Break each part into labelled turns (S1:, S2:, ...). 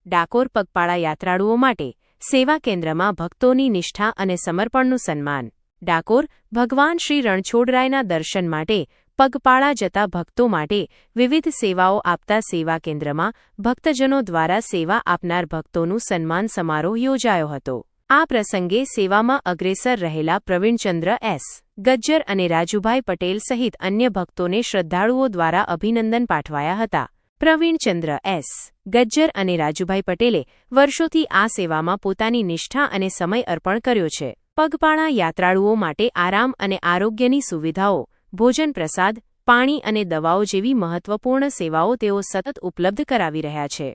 S1: ડાકોર પગપાળા યાત્રાળુઓ માટે સેવા કેન્દ્રમાં ભક્તોની નિષ્ઠા અને સમર્પણનું સન્માન. ડાકોર ભગવાન શ્રી રણછોડરાયના દર્શન માટે પગપાળા જતા ભક્તો માટે વિવિધ સેવાઓ આપતા સેવા કેન્દ્રમાં ભક્તજનો દ્વારા સેવા આપનાર ભક્તોનું સન્માન સમારોહ યોજાયો હતો. આ પ્રસંગે સેવામાં અગ્રેસર રહેલા પ્રવીણચંદ્ર એસ. ગજ્જર અને રાજુભાઈ પટેલ સહિત અન્ય ભક્તોને શ્રદ્ધાળુઓ દ્વારા અભિનંદન પાઠવાયા હતા. પ્રવીણચંદ્ર એસ. ગજ્જર અને રાજુભાઈ પટેલે વર્ષોથી આ સેવામાં પોતાની નિષ્ઠા અને સમય અર્પણ કર્યો છે. પગપાળા યાત્રાળુઓ માટે આરામ અને આરોગ્યની સુવિધાઓ, ભોજન પ્રસાદ, પાણી અને દવાઓ જેવી મહત્વપૂર્ણ સેવાઓ તેઓ સતત ઉપલબ્ધ કરાવી રહ્યા છે.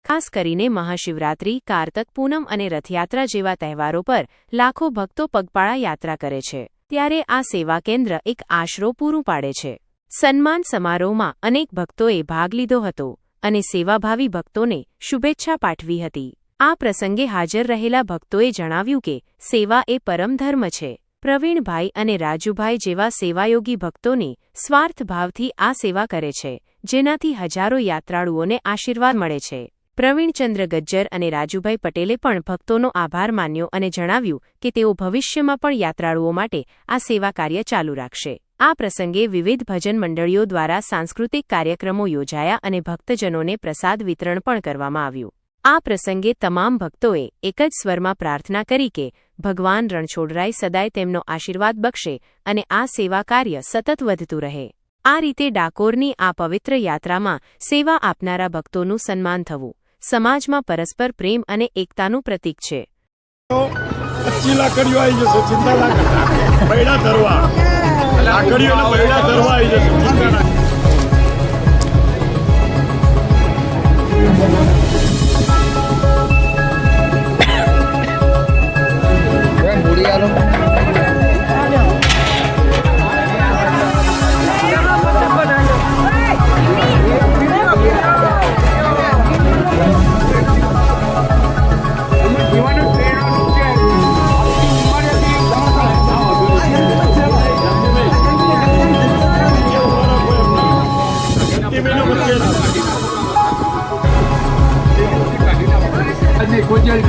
S1: ખાસ કરીને મહાશિવરાત્રી, કારતક પૂનમ અને રથયાત્રા જેવા તહેવારો પર લાખો ભક્તો પગપાળા યાત્રા કરે છે. ત્યારે આ સેવા કેન્દ્ર એક આશરો પૂરું પાડે છે. સન્માન સમારોહમાં અનેક ભક્તોએ ભાગ લીધો હતો અને સેવાભાવી ભક્તોને શુભેચ્છા પાઠવી હતી. આ પ્રસંગે હાજર રહેલા ભક્તોએ જણાવ્યું કે સેવા એ પરમ ધર્મ છે. પ્રવીણભાઈ અને રાજુભાઈ જેવા સેવાયોગી ભક્તોની સ્વાર્થ ભાવથી આ સેવા કરે છે, જેનાથી હજારો યાત્રાળુઓને આશીર્વાદ મળે છે. પ્રવીણચંદ્ર ગજ્જર અને રાજુભાઈ પટેલે પણ ભક્તોનો આભાર માન્યો અને જણાવ્યું કે તેઓ ભવિષ્યમાં પણ યાત્રાળુઓ માટે આ સેવા કાર્ય ચાલુ રાખશે. આ પ્રસંગે વિવિધ ભજન મંડળીઓ દ્વારા સાંસ્કૃતિક કાર્યક્રમો યોજાયા અને ભક્તજનોને પ્રસાદ વિતરણ પણ કરવામાં આવ્યું. આ પ્રસંગે તમામ ભક્તોએ એક જ સ્વરમાં પ્રાર્થના કરી કે ભગવાન રણછોડરાય સદાય તેમનો આશીર્વાદ બક્ષે અને આ સેવા કાર્ય સતત વધતું રહે. આ રીતે ડાકોરની આ પવિત્ર યાત્રામાં સેવા આપનારા ભક્તોનું સન્માન થવું સમાજમાં પરસ્પર પ્રેમ અને એકતાનું પ્રતીક છે.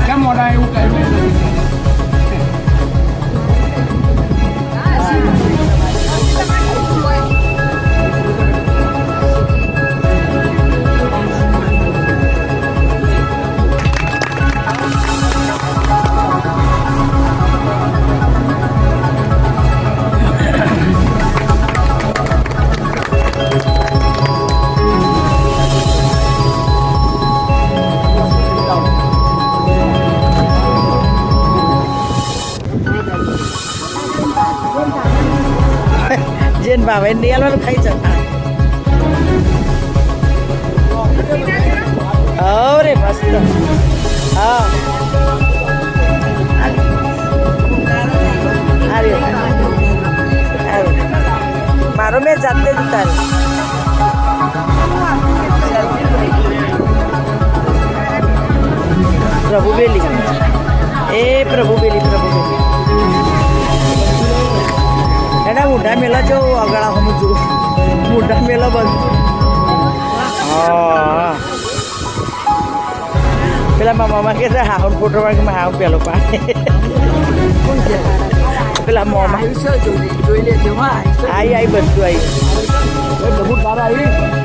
S2: કેમ મોડા એવું કહ્યું?
S3: જેન ભાવે નિયાલવાનું ખાઈ જતા. અરે મસ્ત. હા મારો મેં જાતે જ ઉતાર્યો. પ્રભુબેલી એના મોઢા મેલા જો આગળ સમજુ મોઢા મેલા બંધ. હા પેલા મામા કે હાઉન ફોટો કે હાઉન પેલો પાડે પેલા મોમાં આવી બધું આવી.